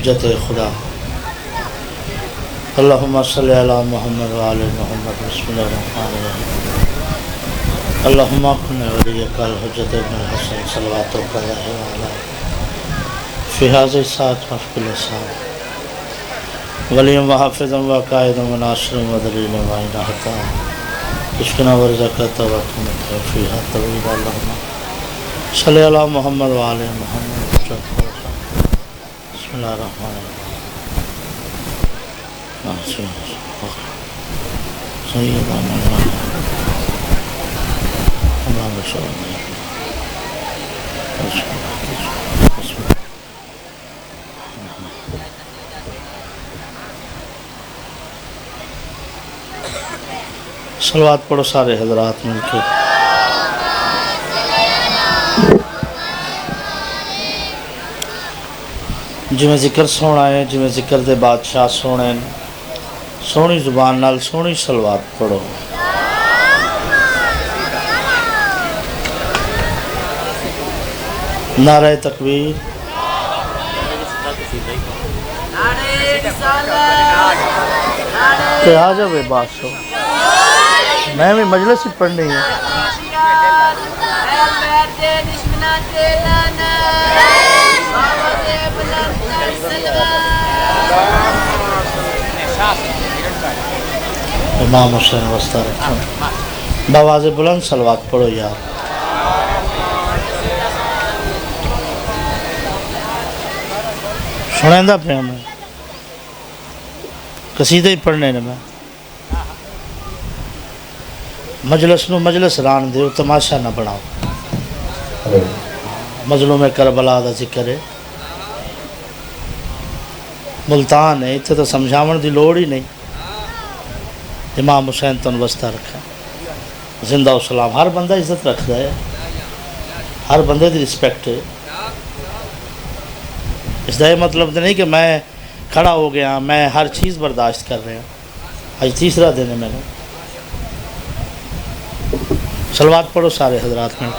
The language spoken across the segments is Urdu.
حجت خدا اللہم صلی علی محمد وآل محمد بسم اللہ الرحمن الرحیم اللہم اکن ولیک الحجت ابن الحسن صلواتک علیہ وعلا فی هذه الساعة مشکل ساعة ولیم و حافظم و قائدم و ناصرم و دلیلم و عین حتا اشکنا ورزقت و اکمت فیہا طویل اللہم صلی علی محمد وآل محمد بسم اللہ الرحمن الرحیم سیدنا محمد صلی اللہ صلوات پڑھو سارے حضرات مل کے جی میں ذکر سونا ہے جی میں ذکر دے بادشاہ سونے سونی زبان نال سونی صلوات پڑھو نعرہ تکبیر کہ آ جاوے بادشاہ میں بھی مجلس ہی پڑھنی ہے امام حسین وسطہ رکھا بآواز بلند صلوات پڑھو یار سنیندہ پہ ہمیں قصیدہ ہی پڑھنے نے میں مجلس نو مجلس ران دے تماشا نہ بناؤ مظلوم کربلا دا ذکر ہے ملتان ہے اتنے تو سمجھاون دی لوڑ ہی نہیں امام حسین تن وسطہ رکھا زندہ و سلام ہر بندہ عزت رکھتا ہے ہر بندے دی رسپیکٹ ہے اس دا یہ مطلب نہیں کہ میں کھڑا ہو گیا میں ہر چیز برداشت کر رہا ہوں آج تیسرا دن ہے میں نے صلوات پڑھو سارے حضرات میں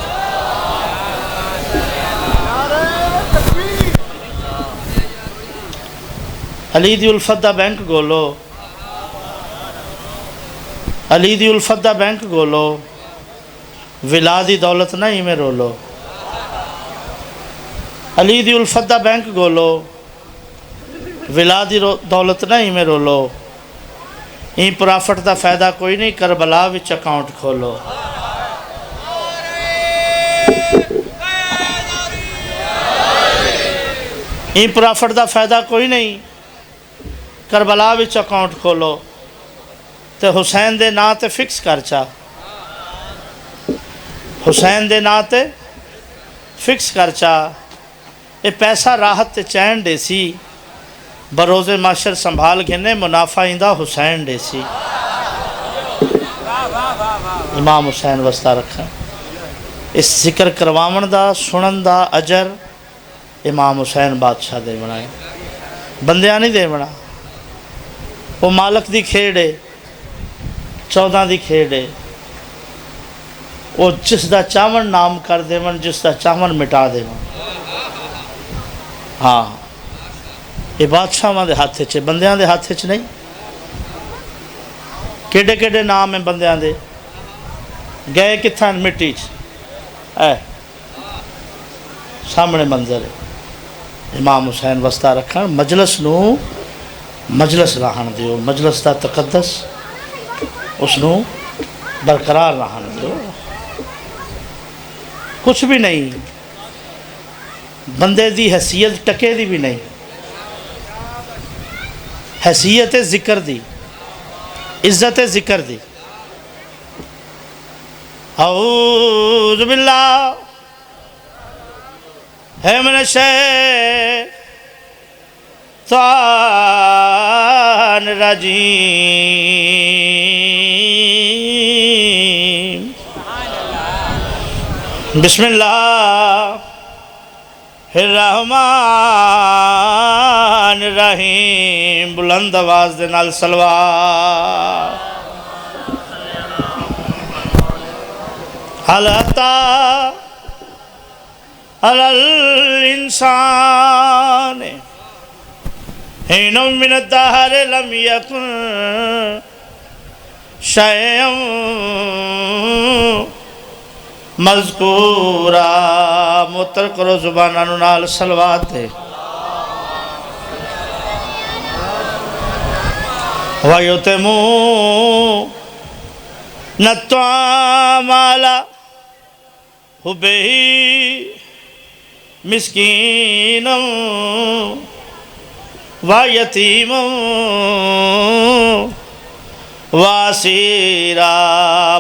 علی دی الفت دا بینک گولو علی دی الفت دا بینک گولو ولا دی دولت نہ ہی میں رولو علی دی الفت دا بینک گولو ولا دی دولت نہ ہی میں رولو این پرافٹ دا فائدہ کوئی نہیں کربلا وچ اکاؤنٹ کھولو این پرافٹ دا فائدہ کوئی نہیں کربلا وچ اکاؤنٹ کھولو تے حسین دے نا تے فکس کر چا حسین دے نا تے فکس کر چا اے پیسہ راحت تے چین دے سی بروز معاشر سنبھال گھنے منافع ایندہ حسین دے سی امام حسین وسطہ رکھا اس ذکر کروامن دا سنن دا اجر امام حسین بادشاہ دے بنائے بندیاں نہیں دے بنا وہ مالک دی کھیڑے 14 دی کھیڑے وہ جس دا چاون نام کر دے من جس دا چاون مٹا دے من ہاں یہ بادشاہ ماں دے ہاتھ چھے بندیاں دے ہاتھ چھے نہیں کیڑے کیڑے نام ہیں بندیاں دے گئے کتھاں مٹی چھے سامنے منظر ہے امام حسین وسطہ رکھا مجلس نو مجلس رہن دیو مجلس دا تقدس اس نو برقرار رہن دیو کچھ بھی نہیں بندے دی حیثیت ٹکے دی بھی نہیں حیثیت ذکر دی عزت ذکر دی اعوذ باللہ ہے من الشیطان الرجیم بسم اللہ الرحمن الرحیم بلند آواز دے نال صلوات حل اتا علی الانسان حين من الدهر لم يكن شيئا مذکورا. متر کرو زبانانو نال صلوات ہے. وَيُطْعِمُونَ الطَّعَامَ عَلَى حُبِّهِ مسکینا وَيَتِیمًا وَاسِیرًا.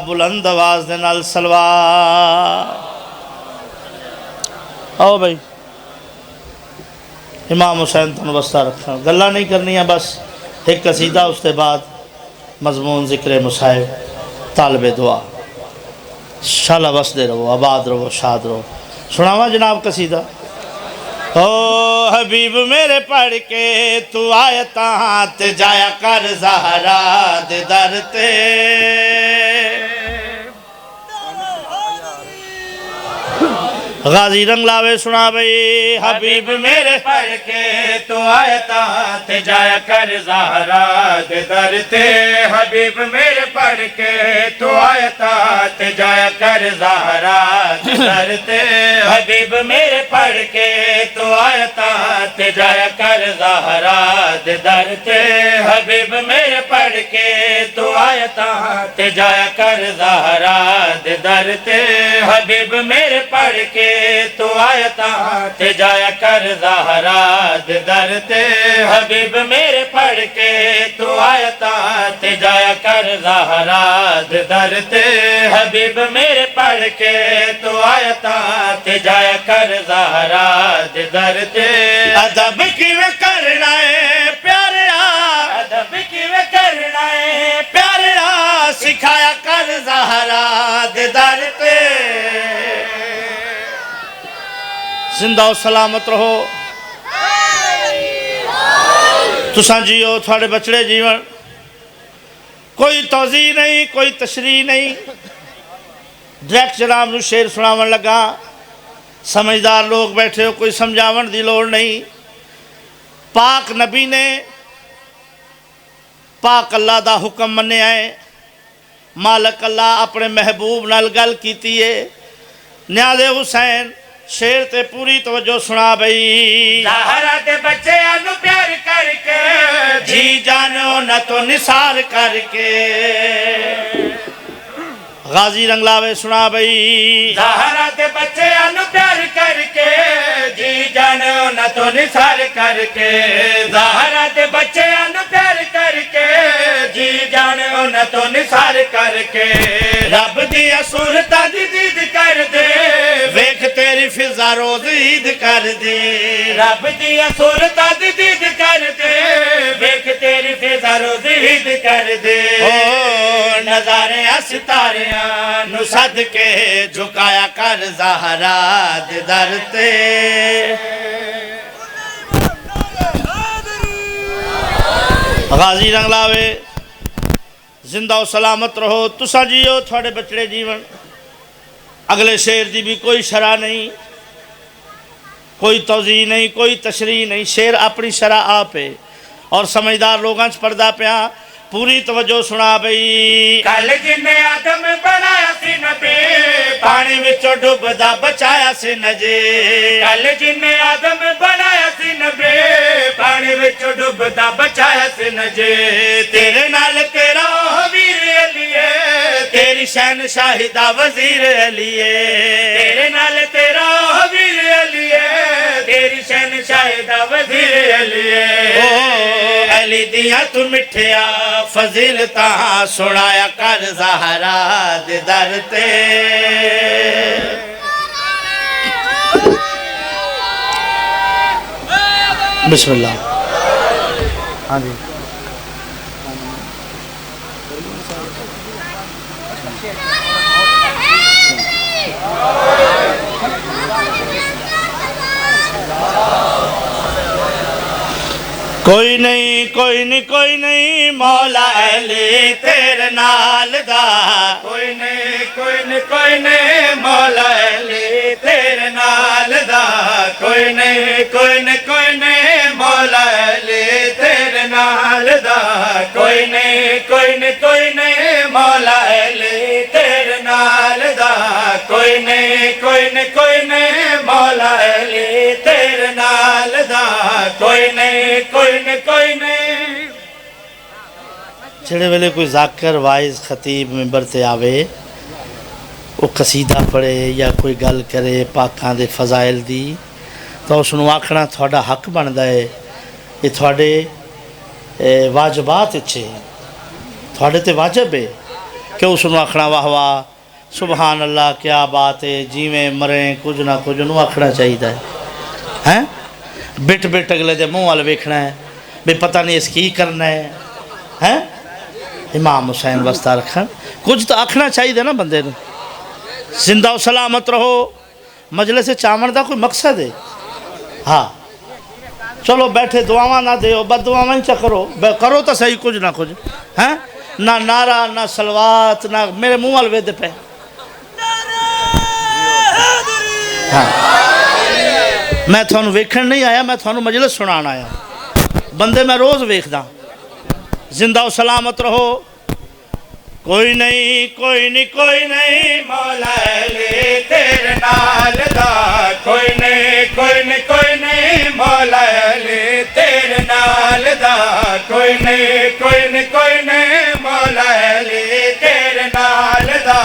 بلند آواز دے نال صلوات. آؤ بھائی امام حسین تنو وسطہ رکھنا. گلہ نہیں کرنی ہے، بس ایک قصیدہ اس کے بعد مضمون ذکر مصائب طالب دعا. شالا وسدے رہو، آباد رہو، شاد رہو. سناواں جناب قصیدہ. او حبیب میرے پڑھ کے تو آیتاں تے جایا کر زہرا دے در تے. غازی رنگ لاوے سنا بھئی. حبیب میرے پڑھ کے تو آیتاں تے جایا کر زہرا دے در تے. حبیب میرے پڑھ کے تو آیتاں تے جایا کر زہرا دے در تے. حبیب میرے پڑھ کے تو آیتاں تے جایا کر زہرا دے در تے. حبیب میرے پڑھ کے تو آیتاں تے جایا کر زہرا دے در تے. حبیب میرے پڑھ کے تو آیتاں تے جایا کر زہرا دے در تے. حبیب میرے پڑھ کے تو آیتاں تے جایا کر زہرا دے در تے. حبیب میرے پڑھ کے تو آیتاں تے جایا کر زہرا دے در تے. ادب کیویں کرنا ہے پیاریا، ادب کیویں کرنا ہے پیاریا، سکھایا کر زہرا دے در تے. زندہ و سلامت رہو. تساں جیو، تھوڑے بچڑے جیون. کوئی توضیح نہیں، کوئی تشریح نہیں. ڈائریکٹ جناب نو شعر سناون لگا. سمجھدار لوگ بیٹھے ہو، کوئی سمجھاون دی لوڑ نہیں. پاک نبی نے پاک اللہ دا حکم مننے آئے. مالک اللہ اپنے محبوب نال گل کیتی ہے. نیاز حسین شیر تے پوری توجہ سنا بھئی. زہرا دے بچے انو پیار کر کے، جی جانو نہ تو نثار کر کے. غازی رنگ لاوے سنا بھئی. زہرا دے بچے انو پیار کر کے، جی جانو نہ تو نثار کر کے. زہرا دے بچے انو پیار کر کے، جی جانو نہ تو نثار کر کے. رب دیا صورتاں دی دید کر دے، ویکھ تیری فضا روز عید کر دے. رب دیا صورتاں دی دید کر دے، ویکھ تیری فضا روز عید کر دے. او نظارے ستاریاں نو صد کے جھکایا کر زہرا دے در تے. غازی رنگ لاوے. زندہ و سلامت رہو. تساں جیو، تھوڑے بچڑے جیون. اگلے شعر دی بھی کوئی شرح نہیں، کوئی توضیح نہیں، کوئی تشریح نہیں. شعر اپنی شرح آپ ہے اور سمجھدار لوگاں چ پڑھدا پیا. پوری توجہ سنا بھئی. کل جن آدم بنایا سی نبی، پانی وچوں ڈبدا بچایا سی نجے. کل جن آدم بنایا سی نبی، پانی وچوں ڈبدا بچایا سی نجے. تیرے نال تیرا وزیر علی ہے، تیری شہنشاہی دا وزیر علی ہے. تیرے نال تیرا وزیر علی ہے، تیری شہنشاہی دا وزیر علی ہے. او علی دیاں تو مٹھیا فضیلتاں سنایا کر زہرا دے در تے. بسم اللہ. ہاں جی. کوئی نہیں، کوئی نہیں، کوئی نہیں مولا علی تیرے نال دا. کوئی نہیں، کوئی نہیں، کوئی نہیں مولا علی تیرے نال دا. کوئی نہیں، کوئی نہیں، کوئی نہیں مولا علی نال دا کوئی نہیں کوئی نہیں کوئی نہیں مولا علی تیرے نال دا کوئی نہیں کوئی نہیں کوئی نہیں مولا علی تیرے نال دا کوئی نہیں کوئی نہیں کوئی نہیں جڑے ویلے کوئی ذاکر وائز خطیب ممبر تے آوے وہ قصیدہ پڑھے یا کوئی گل کرے پاکاں دے فضائل دی تو اس نو آکھنا تھوڑا حق بندا ہے یہ تھوڑے واجبات اچھے تھوڑے تے واجب ہے کہ اس نو آکھنا واہ واہ سبحان اللہ کیا بات ہے جیویں مریں کچھ نہ کچھ نو آکھنا چاہیے ہے بٹ بٹ اگلے دے منہ وال ویکھنا ہے بے پتہ نہیں اس کی کرنا ہے امام حسین واسطہ رکھن کچھ تو آکھنا چاہیے نا بندے نو زندہ و سلامت رہو مجلس چاون دا کوئی مقصد ہے ہاں چلو بیٹھے دعاواں نہ دیو بد دعاواں چا کرو کرو تو صحیح کچھ نہ کچھ ہیں نہ نعرہ نہ سلوات نہ میرے منہ وال وید پہ ہاں میں تھانوں ویکھن نہیں آیا میں تھانوں مجلس سنان آیا بندے میں روز ویکھدا زندہ و سلامت رہو کوئی نہیں کوئی نہیں کوئی نہیں مولا علی تیرے نال دا کوئی نہیں کوئی نہیں کوئی نہیں مولا علی تیرے نال دا کوئی نہیں کوئی نہیں کوئی نہیں مولا علی تیرے نال دا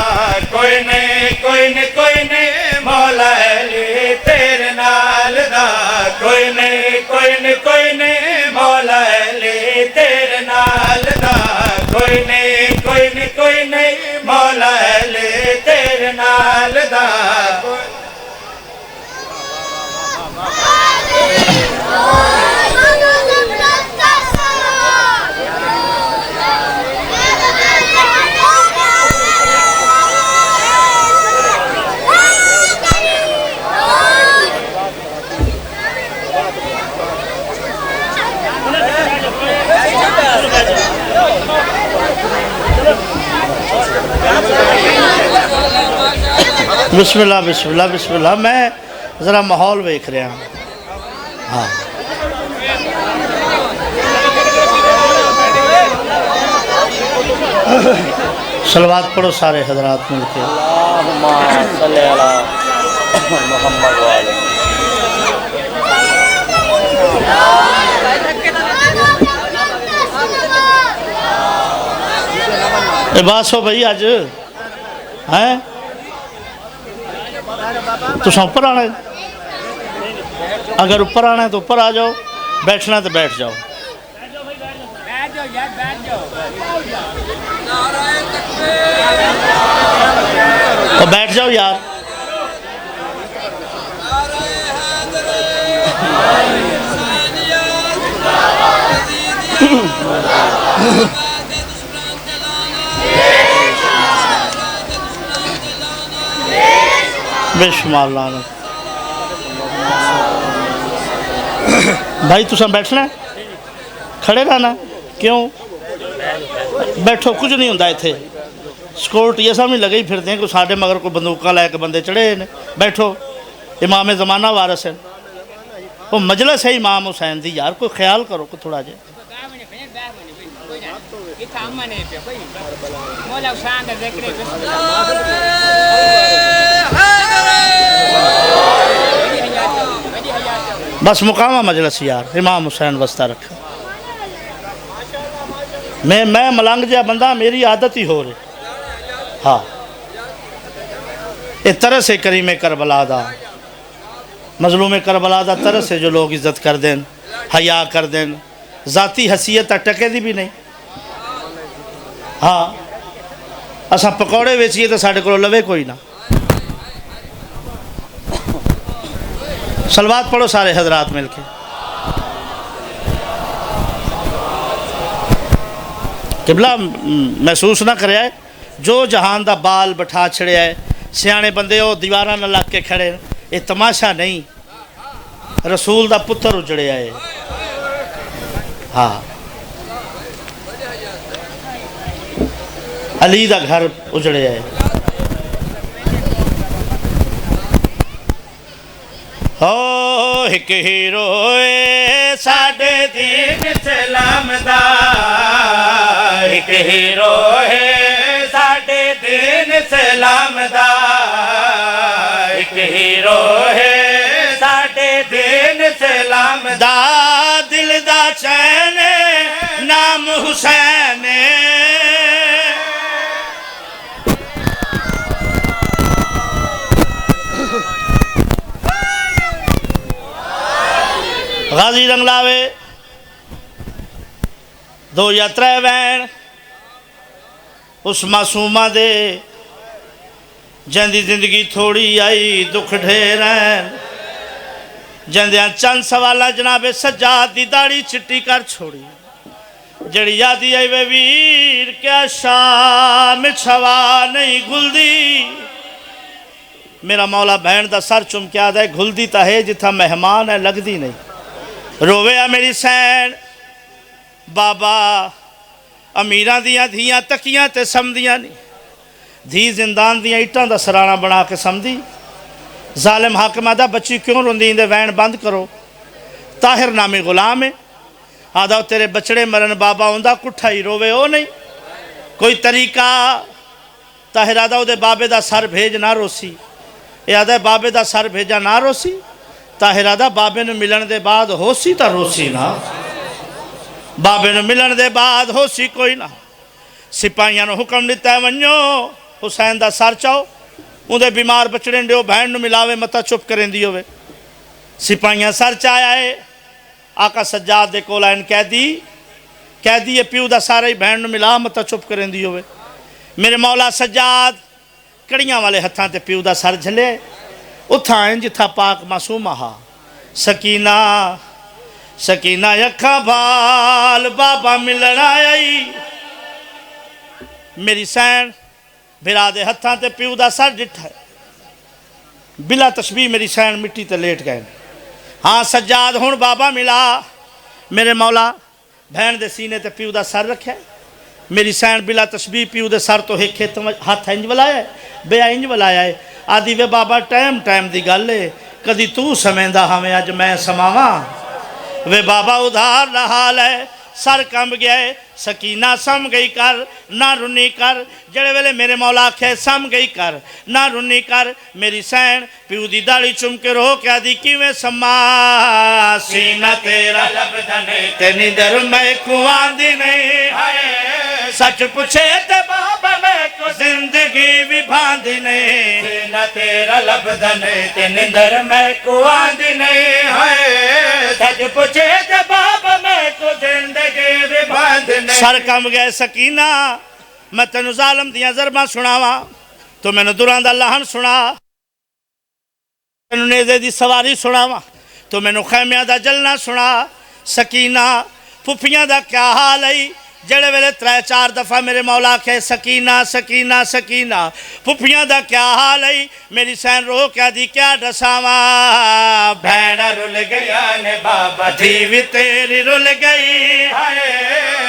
کوئی نہیں کوئی نہیں کوئی نہیں مولا علی تیرے نال دا کوئی نہیں کوئی نہیں کوئی نہیں مولا علی تیرے نال دا کوئی نہیں کوئی نہیں کوئی نہیں مولا علی تیرے نال دا بسم اللہ بسم اللہ بسم اللہ میں ذرا ماحول ویکھ رہا ہوں ہاں صلوات پڑھو سارے حضرات مل کے اللہم صلی علی محمد وآلہ عباس ہو بھائی آج ہیں تو سا اوپر آنا ہے اگر اوپر آنا ہے تو اوپر آ جاؤ بیٹھنا ہے تو بیٹھ جاؤ تو بیٹھ جاؤ یار بے شمار لعنت بھائی تساں بیٹھنا ہے کھڑے رہنا کیوں بیٹھو کچھ نہیں ہوتا اتنے سکورٹی یہ سامنے لگے ہی پھرتے ہیں کہ ساڈے مگر کوئی بندوقاں لے کے بندے چڑھے ہیں بیٹھو امام زمانہ وارث ہیں وہ مجلس ہے امام حسین دی یار کوئی خیال کرو کہ تھوڑا جائے بس مقامہ مجلس یار امام حسین وسطہ رکھا میں ملنگ جا بندہ میری عادت ہی ہو رہی ہاں یہ طرح سے کریم کربلا دا مظلوم کربلا دا طرح سے جو لوگ عزت کر دیں حیا کر دیں ذاتی حیثیت ٹکے دی بھی نہیں ہاں اساں پکوڑے ویچیے تو ساڑھے کو لوے کوئی نہ صلوات پڑھو سارے حضرات مل کے قبلہ محسوس نہ کرے آئے جو جہان دا بال بٹھا چھڑے آئے سیانے بندے ہو دیواراں نہ لگ کے کھڑے یہ تماشا نہیں رسول دا پتر اجڑے آئے ہاں علی دا گھر اجڑے آئے ایک ہیرو ساڈے دین اسلام دا ایک ہیرو ہے ساڈے دین اسلام دا ایک ہیرو ہے ساڈے دین اسلام دا دل دا چین نام حسین غازی رنگ لاوے دو یا ترے وین اس معصومہ دے جندی زندگی تھوڑی آئی دکھ ڈھیرین جندیاں چند سوالا جناب سجاد دی داڑی چٹی کر چھوڑی جڑی یادی آئی وے ویر کیا شام چھوا نہیں گل دی میرا مولا بہن دا سر چمکیا دے گھل دی تا ہے جتھا مہمان ہے لگ دی نہیں روے میری سین بابا امیران دیاں دھیاں تکیاں تے سمدیاں نہیں دھی زندان دیاں اٹھان دا سرانہ بنا کے سمدی ظالم حاکمہ دا بچی کیوں رندین دے وین بند کرو طاہر نامی غلام ہے آدھا تیرے بچڑے مرن بابا ہوندہ کٹھائی روے ہو نہیں کوئی طریقہ طاہر آدھا دے بابے دا سر بھیج نہ روسی اے آدھا بابے دا سر بھیجا نہ روسی طاہر آدھا بابے نے ملن دے بعد ہو سی تا روسی نہ بابے نے ملن دے بعد ہو سی کوئی نہ سپاہیاں نے حکم دیتا ہے ونیو حسین دا سر چاہو اندھے بیمار بچڑیں دیو بہن نو ملاوے متا چپ کریں دیو وے سپاہیاں سر چاہیا ہے آقا سجاد دے کولائن کہہ دی یہ پیو دا سارا ہی بہن نو ملا متا چپ کریں دیو وے میرے مولا سجاد کڑیاں والے ہتھاں تے پیو دا سر جھلے اتھائیں جتھا پاک معصوم آہا سکینہ یکھا بھال بابا ملن آئی میری سین بھرا دے ہتھاں تے پیو دا سر ڈٹھا ہے بلا تشبیح میری سین مٹی تے لیٹ گئے ہاں سجاد ہون بابا ملا میرے مولا بہن دے سینے تے پیو دا سر رکھے میری سین بلا تشبیح پیو دے سر تو ایک ہاتھ انج ولایا ہے بے انج ولایا ہے آدھی وے بابا ٹائم دی گل ہے کدی تو سمیندہ ہمیں اج میں سماواں وے بابا ادھار رحال ہے سر کمب گیا ہے سکینہ سم گئی کر نہ رنی کر جڑے ویلے میرے مولا کھے سم گئی کر نہ رنی کر میری سین پیو دی داڑی چم کے رو کیا دی کیویں سما سینہ تیرا لبدنے تے نیندر میں کواں دی نہیں سچ پوچھے تے بابا میں کو زندگی بھی باندھی نہیں سینہ تیرا لبدنے تے نیندر میں کواں دی نہیں سچ پوچھے تے بابا میں کو زندگی بھی باندھی سر کم گئے سکینہ میں تینو ظالم دیاں ضرباں سناواں تو میں نے دوران دا لہن سنا تینو نیزے دی سواری سناواں تو میں نے خیمیاں دا جلنا سنا سکینہ پھپیاں دا کیا حال ہے جڑے ویلے 3-4 دفعہ میرے مولا کے سکینہ سکینہ سکینہ پھپیاں دا کیا حال ہے میری سین رو کیا دی کیا ڈساواں بھیڑا رول گیا نے بابا دیوی تیری رول گئی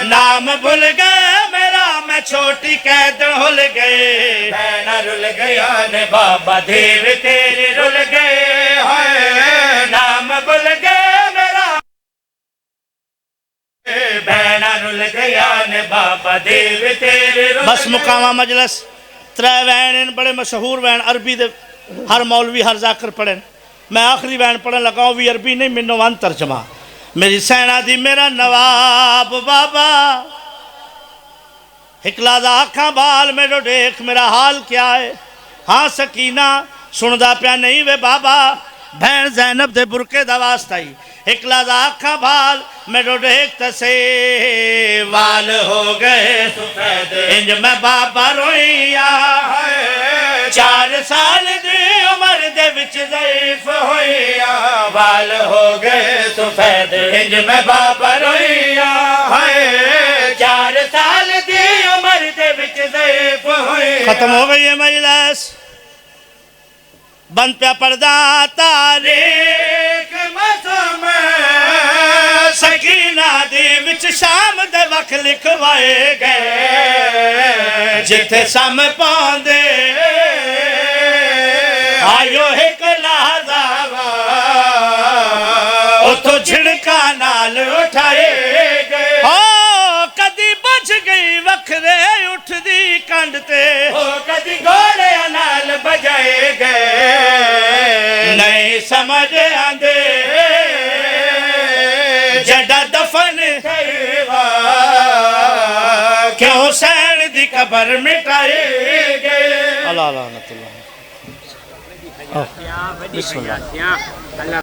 نام بھول گئے میرا میں چھوٹی قید ہل گئے بھیڑا رول گیا نے بابا دیوی تیری رول گئے نام بھول گئے میرا بھیڑا رول گیا نے بابا دیوی تیری رول گئے بس مقامہ مجلس 3 وین بڑے مشہور وین عربی دے ہر مولوی ہر ذاکر پڑھیں میں آخری وین پڑھن لگاؤں بھی عربی نہیں منو وان ترجمہ میری سینہ دی میرا نواب بابا ہکلادہ آنکھاں بال میرو دیکھ میرا حال کیا ہے ہاں سکینہ سندہ پیا نہیں وے بابا بہن زینب دے برکے دا واسطائی ہکلادہ آنکھاں بال میرو دیکھ تسے وال ہو گئے سفید انج میں بابا روئیا 4 سال دی عمر دے وچ ضعیف ہوئیا وال ہو گئے سفید انج میں بابا روئیا 4 سال دی عمر دے وچ ضعیف ہوئیا ختم ہو گئی ہے مجلس بند پیا پردہ تاریخ معصوم سکینہ دی وچ شام دے وقت لکھوائے گئے جتھے سم پاندے آئیو ایک لحظہ جھڑکا نال اٹھائے گئے کدی بچ گئی وکھرے اٹھ دی کنڈ تے کدی گھوڑے نال بجائے گئے نہیں سمجھ آندے جڑا دفن تھیوا کیوں حسین دی قبر مٹائے گئے اللہ لعنت اللہ بسم اللہ